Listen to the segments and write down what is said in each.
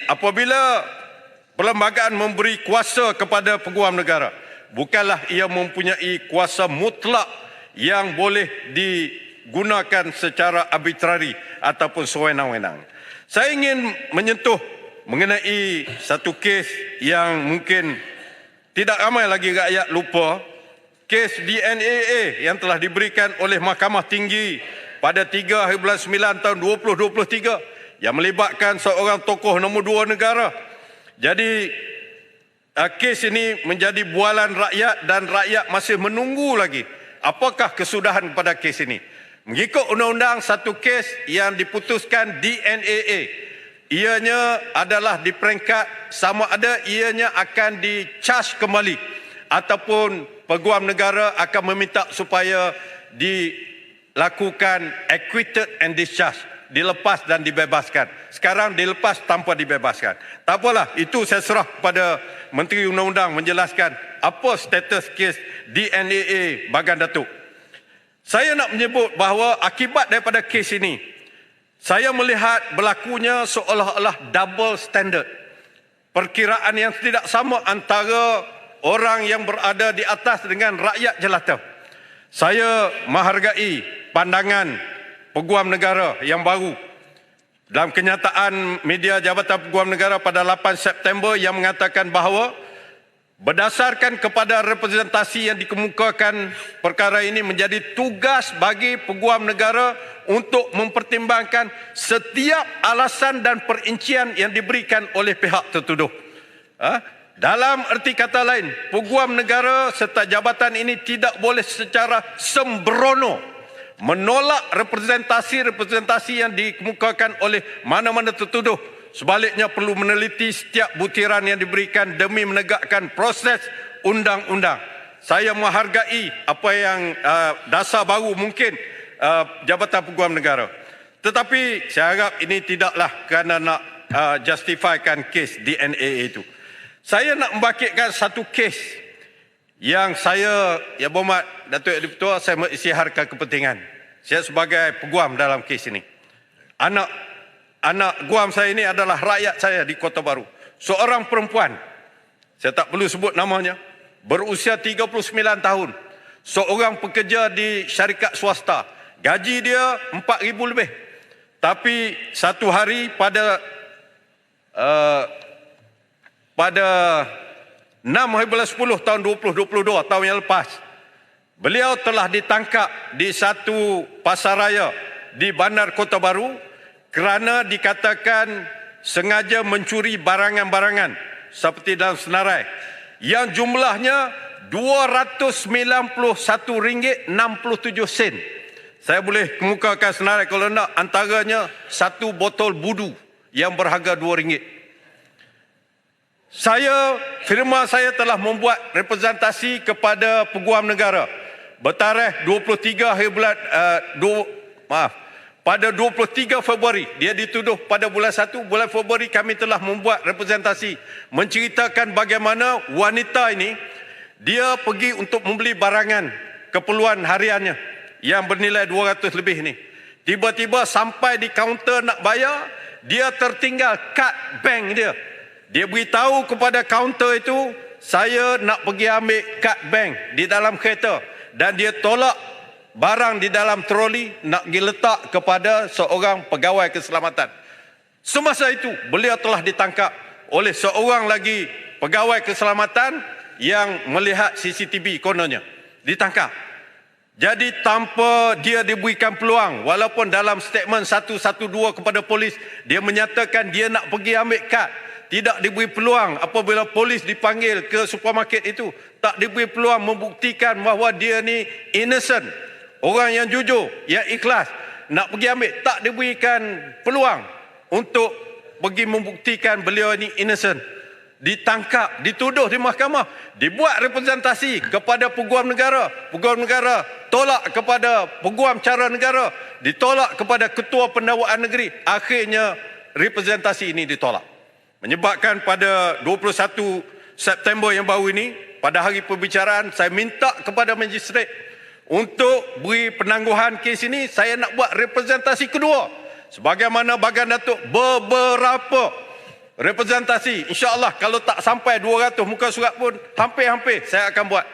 apabila perlembagaan memberi kuasa kepada peguam negara, bukanlah ia mempunyai kuasa mutlak yang boleh digunakan secara arbitrari ataupun sewenang-wenang. Saya ingin menyentuh mengenai satu kes yang mungkin tidak ramai lagi rakyat lupa, kes DNAA yang telah diberikan oleh Mahkamah Tinggi pada 3 hari bulan 9 tahun 2023 yang melibatkan seorang tokoh nombor 2 negara. Jadi kes ini menjadi bualan rakyat dan rakyat masih menunggu lagi apakah kesudahan kepada kes ini. Mengikut undang-undang, satu kes yang diputuskan DNAA, ianya adalah di peringkat sama ada ianya akan di-charge kembali ataupun peguam negara akan meminta supaya dilakukan acquitted and discharge, dilepas dan dibebaskan. Sekarang dilepas tanpa dibebaskan. Tak apalah, itu saya serah kepada Menteri Undang-Undang menjelaskan apa status kes DNAA Bagan Datuk. Saya nak menyebut bahawa akibat daripada kes ini, saya melihat berlakunya seolah-olah double standard. Perkiraan yang tidak sama antara orang yang berada di atas dengan rakyat jelata. Saya menghargai pandangan Peguam Negara yang baru dalam kenyataan media Jabatan Peguam Negara pada 8 September yang mengatakan bahawa berdasarkan kepada representasi yang dikemukakan, perkara ini menjadi tugas bagi Peguam Negara untuk mempertimbangkan setiap alasan dan perincian yang diberikan oleh pihak tertuduh. Dalam erti kata lain, Peguam Negara serta jabatan ini tidak boleh secara sembrono menolak representasi-representasi yang dikemukakan oleh mana-mana tertuduh. Sebaliknya perlu meneliti setiap butiran yang diberikan demi menegakkan proses undang-undang. Saya menghargai apa yang dasar baru mungkin Jabatan Peguam Negara. Tetapi saya harap ini tidaklah kerana nak justifikan kes DNAA itu. Saya nak membangkitkan satu kes yang saya, ya berhormat Datuk Yang di-Pertua, saya mengisytiharkan kepentingan. Saya sebagai peguam dalam kes ini. Anak guam saya ini adalah rakyat saya di Kota Baru. Seorang perempuan, saya tak perlu sebut namanya, berusia 39 tahun. Seorang pekerja di syarikat swasta. Gaji dia 4,000 lebih. Tapi satu hari pada 6 hari bulan 10 tahun 2022, tahun yang lepas, beliau telah ditangkap di satu pasaraya di Bandar Kota Baru kerana dikatakan sengaja mencuri barangan-barangan seperti dalam senarai yang jumlahnya RM291.67. Saya boleh kemukakan senarai kalau nak, antaranya satu botol budu yang berharga RM2. Firma saya telah membuat representasi kepada Peguam Negara bertarikh 23 hari bulan pada 23 Februari. Dia dituduh pada bulan 1, bulan Februari kami telah membuat representasi menceritakan bagaimana wanita ini dia pergi untuk membeli barangan keperluan hariannya yang bernilai 200 lebih ni. Tiba-tiba sampai di kaunter nak bayar, dia tertinggal kad bank dia. Dia beritahu kepada kaunter itu, saya nak pergi ambil kad bank di dalam kereta, dan dia tolak barang di dalam troli nak pergi letak kepada seorang pegawai keselamatan. Semasa itu beliau telah ditangkap oleh seorang lagi pegawai keselamatan yang melihat CCTV kononnya. Ditangkap. Jadi tanpa dia diberikan peluang, walaupun dalam statement 112 kepada polis dia menyatakan dia nak pergi ambil kad, tidak diberi peluang. Apabila polis dipanggil ke supermarket itu, tak diberi peluang membuktikan bahawa dia ni innocent, orang yang jujur, yang ikhlas, nak pergi ambil, tak diberikan peluang untuk pergi membuktikan beliau ini innocent. Ditangkap, dituduh di mahkamah, dibuat representasi kepada Peguam Negara. Peguam Negara tolak kepada Peguam Cara Negara, ditolak kepada Ketua Pendakwaan Negeri. Akhirnya representasi ini ditolak. Menyebabkan pada 21 September yang baru ini, pada hari perbicaraan, saya minta kepada magistrate untuk beri penangguhan kes ini. Saya nak buat representasi kedua. Sebagaimana Bagan Datuk beberapa representasi. InsyaAllah kalau tak sampai 200 muka surat pun hampir-hampir saya akan buat.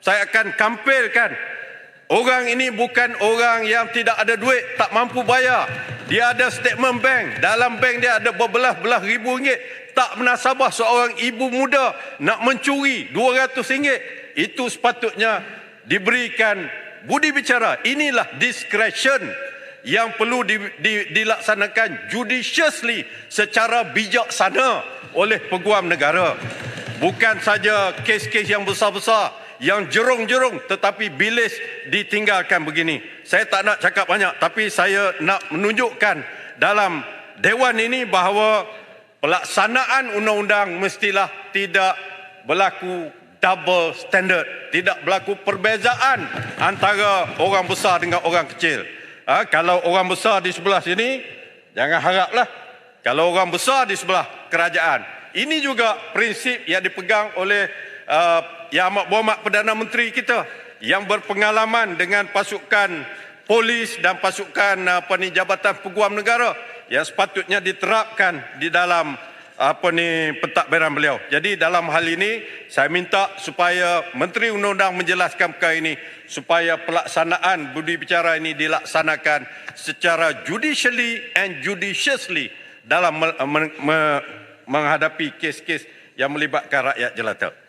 Saya akan kampilkan. Orang ini bukan orang yang tidak ada duit, tak mampu bayar. Dia ada statement bank. Dalam bank dia ada berbelah-belah ribu ringgit. Tak menasabah seorang ibu muda nak mencuri RM200. Itu sepatutnya diberikan budi bicara. Inilah discretion yang perlu dilaksanakan judiciously secara bijaksana oleh peguam negara. Bukan saja kes-kes yang besar-besar, yang jerung-jerung tetapi bilis ditinggalkan begini. Saya tak nak cakap banyak, tapi saya nak menunjukkan dalam Dewan ini bahawa pelaksanaan undang-undang mestilah tidak berlaku double standard, tidak berlaku perbezaan antara orang besar dengan orang kecil. Kalau orang besar di sebelah sini, jangan haraplah. Kalau orang besar di sebelah kerajaan. Ini juga prinsip yang dipegang oleh Yang Amat Berhormat Perdana Menteri kita yang berpengalaman dengan pasukan polis dan pasukan Jabatan Peguam Negara yang sepatutnya diterapkan di dalam pentadbiran beliau. Jadi dalam hal ini saya minta supaya Menteri Undang-Undang menjelaskan perkara ini supaya pelaksanaan budi bicara ini dilaksanakan secara judicially and judiciously dalam menghadapi kes-kes yang melibatkan rakyat jelata.